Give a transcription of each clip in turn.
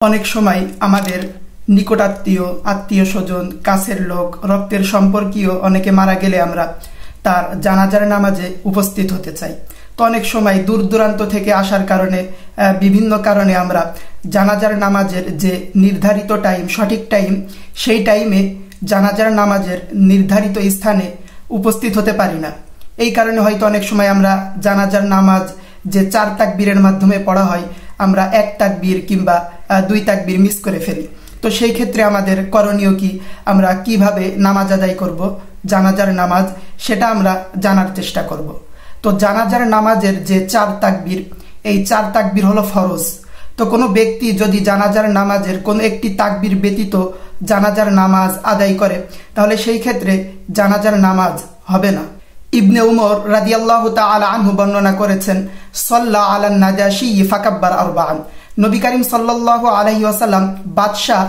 অনেক সময় আমাদের নিকটাত্মীয়, আত্মীয় স্বজন, কাছের লোক, রক্তের সম্পর্কীয় অনেকে মারা গেলে আমরা তার জানাজার নামাজে উপস্থিত হতে চাই। তো অনেক সময় দূর দূরান্ত থেকে আসার কারণে বিভিন্ন কারণে আমরা জানাজার নামাজের যে নির্ধারিত টাইম, সঠিক টাইম, সেই টাইমে জানাজার নামাজের নির্ধারিত স্থানে উপস্থিত হতে পারি না। এই কারণে হয়তো অনেক সময় আমরা জানাজার নামাজ যে 4 তাকবীরের মাধ্যমে পড়া হয়, আমরা 1 তাকবীর কিংবা 2 তাকবীর মিস করে ফেলি। তো সেই ক্ষেত্রে আমাদের করণীয় কি, আমরা কিভাবে নামাজ আদায় করব, জানাজার নামাজ, সেটা আমরা জানার চেষ্টা করব। তো জানাজার নামাজের যে 4 তাকবীর, এই 4 তাকবীর হলো ফরজ। তো কোনো ব্যক্তি যদি জানাজার নামাজের কোনো একটি তাকবীর ব্যতীত জানাজার নামাজ আদায় করে, তাহলে সেই ক্ষেত্রে জানাজার নামাজ হবে না। ইবনে উমর রাদিয়াল্লাহু তাআলা আনহু বর্ণনা করেছেন, সাল্লা আলান নাজাশী ফাকাব্বার আরবাআন। নবী করিম সাল্লাল্লাহু আলাইহি ওয়াসাল্লাম বাদশাহ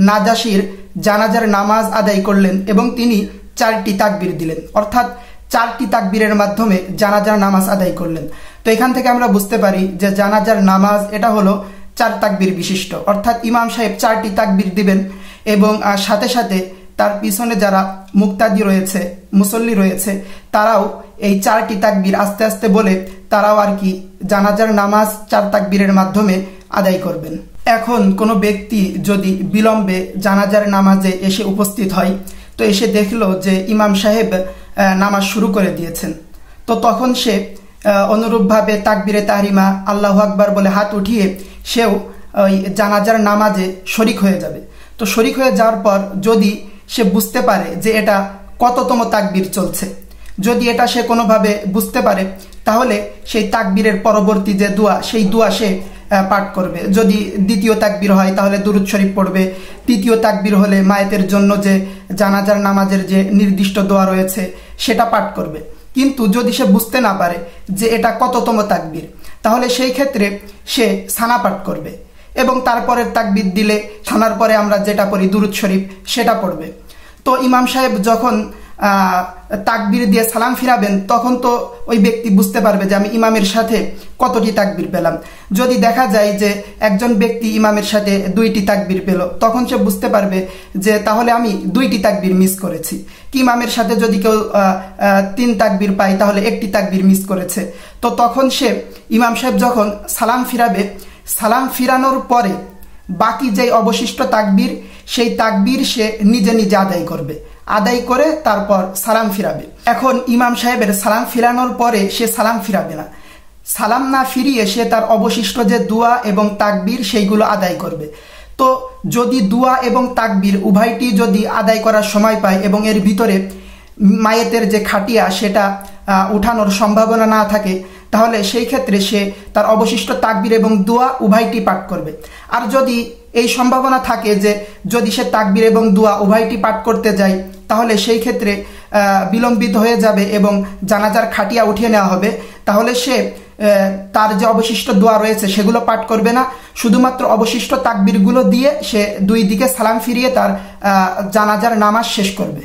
নাজাশীর জানাজার নামাজ আদায় করলেন এবং তিনি 4টি তাকবীর দিলেন, অর্থাৎ 4টি তাকবীরের মাধ্যমে জানাজার নামাজ আদায় করলেন। তো এখান থেকে আমরা বুঝতে পারি যে জানাজার নামাজ এটা হলো 4 তাকবীর বিশিষ্ট, অর্থাৎ ইমাম সাহেব 4টি তাকবীর দিবেন এবং সাথে সাথে তার পিছনে যারা মুক্তাদি রয়েছে, মুসল্লি রয়েছে, তারাও এই 4টি তাকবীর আস্তে আস্তে বলে তারাও আর কি জানাজার নামাজ 4 তাকবীরের মাধ্যমে আদায় করবেন। এখন কোনো ব্যক্তি যদি বিলম্বে জানাজার নামাজে এসে উপস্থিত হয়, তো এসে দেখলো যে ইমাম সাহেব নামাজ শুরু করে দিয়েছেন, তো তখন সে অনুরূপভাবে তাকবীরে তাহরিমা আল্লাহু আকবার বলে হাত উঠিয়ে সেও ওই জানাজার নামাজে শরিক হয়ে যাবে। তো শরিক হয়ে যাওয়ার পর যদি সে বুঝতে পারে যে এটা কততম তাকবীর চলছে, যদি এটা সে কোনোভাবে বুঝতে পারে, তাহলে সেই তাকবীরের পরবর্তী যে দোয়া, সেই দোয়া সে পাঠ করবে। যদি 2য় তাকবীর হয় তাহলে দুরূদ শরীফ পড়বে, 3য় তাকবীর হলে মায়েতের জন্য যে জানাজার নামাজের যে নির্দিষ্ট দোয়া রয়েছে সেটা পাঠ করবে। কিন্তু যদি সে বুঝতে না পারে যে এটা কততম তাকবীর, তাহলে সেই ক্ষেত্রে সে সানা পাঠ করবে এবং তারপরের তাকবীর দিলে সানার পরে আমরা যেটা পড়ি দুরূদ শরীফ, সেটা পড়বে। তো ইমাম সাহেব যখন তাকবীর দিয়ে সালাম ফিরাবেন, তখন তো ওই ব্যক্তি বুঝতে পারবে যে আমি ইমামের সাথে কতটি তাকবীর পেলাম। যদি দেখা যায় যে একজন ব্যক্তি ইমামের সাথে 2টি তাকবীর পেল, তখন সে বুঝতে পারবে যে তাহলে আমি 2টি তাকবীর মিস করেছি। কি ইমামের সাথে যদি কেউ 3 তাকবীর পায়, তাহলে 1টি তাকবীর মিস করেছে। তো তখন সে ইমাম সাহেব যখন সালাম ফিরাবে, সালাম ফিরানোর পরে বাকি যে অবশিষ্ট তাকবীর, সেই তাকবীর সে নিজে নিজে আদায় করবে, আদায় করে তারপর সালাম ফিরাবে। এখন ইমাম সাহেবের সালাম ফিরানোর পরে সে সালাম ফিরাবে না, সালাম না ফিরিয়ে সে তার অবশিষ্ট যে দোয়া এবং তাকবীর সেইগুলো আদায় করবে। তো যদি দোয়া এবং তাকবীর উভয়টি যদি আদায় করার সময় পায় এবং এর ভিতরে মায়েতের যে খাটিয়া সেটা উঠানোর সম্ভাবনা না থাকে, তাহলে সেই ক্ষেত্রে সে তার অবশিষ্ট তাকবীর এবং দোয়া উভয়টি পাঠ করবে। আর যদি এই সম্ভাবনা থাকে যে যদি সে তাকবীর এবং দোয়া উভয়টি পাঠ করতে যায়, তাহলে সেই ক্ষেত্রে বিলম্বিত হয়ে যাবে এবং জানাজার খাটিয়া উঠিয়ে নেওয়া হবে, তাহলে সে তার যে অবশিষ্ট দোয়া রয়েছে সেগুলো পাঠ করবে না, শুধুমাত্র অবশিষ্ট তাকবীরগুলো দিয়ে সে 2 দিকে সালাম ফিরিয়ে তার জানাজার নামাজ শেষ করবে।